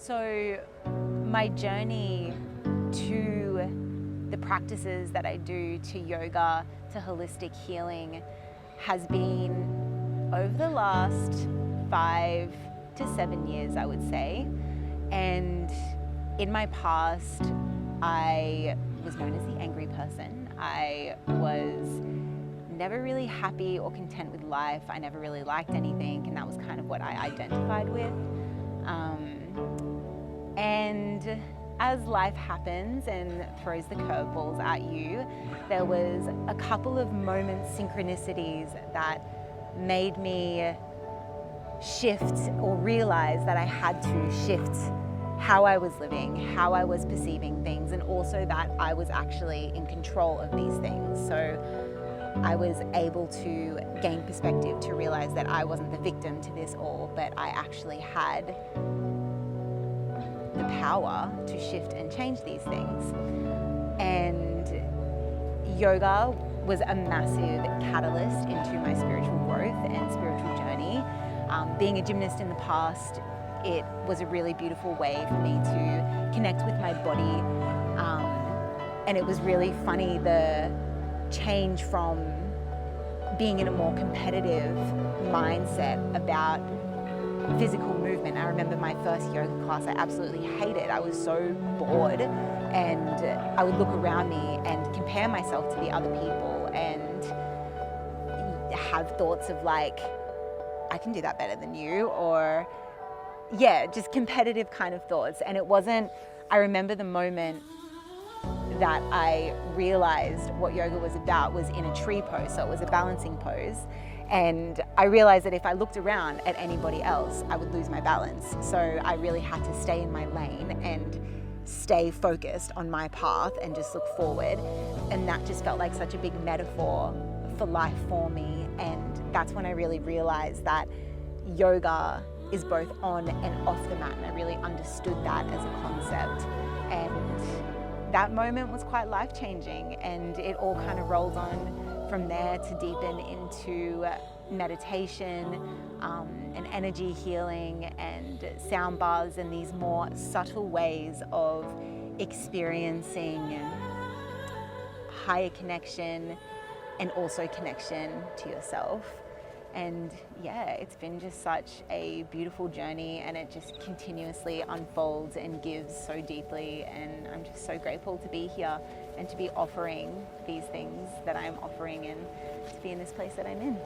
So my journey to the practices that I do, to yoga, to holistic healing, has been over the last 5 to 7 years, I would say. And in my past, I was known as the angry person. I was never really happy or content with life. I never really liked anything, and that was kind of what I identified with. And as life happens and throws the curveballs at you, there was a couple of moments, synchronicities, that made me shift or realize that I had to shift how I was living, how I was perceiving things, and also that I was actually in control of these things. So I was able to gain perspective to realize that I wasn't the victim to this all, but I actually had the power to shift and change these things. And yoga was a massive catalyst into my spiritual growth and spiritual journey. Being a gymnast in the past, it was a really beautiful way for me to connect with my body. And it was really funny, the change from being in a more competitive mindset about physical movement. I remember my first yoga class, I absolutely hated. I was so bored, and I would look around me and compare myself to the other people and have thoughts of like, I can do that better than you, or yeah, just competitive kind of thoughts. And it wasn't, I remember the moment that I realized what yoga was about was in a tree pose. So it was a balancing pose. And I realized that if I looked around at anybody else, I would lose my balance. So I really had to stay in my lane and stay focused on my path and just look forward. And that just felt like such a big metaphor for life for me. And that's when I really realized that yoga is both on and off the mat. And I really understood that as a concept. And that moment was quite life-changing, and it all kind of rolled on from there to deepen into meditation and energy healing and sound baths and these more subtle ways of experiencing higher connection and also connection to yourself. And yeah, it's been just such a beautiful journey, and it just continuously unfolds and gives so deeply. And I'm just so grateful to be here and to be offering these things that I'm offering, and to be in this place that I'm in.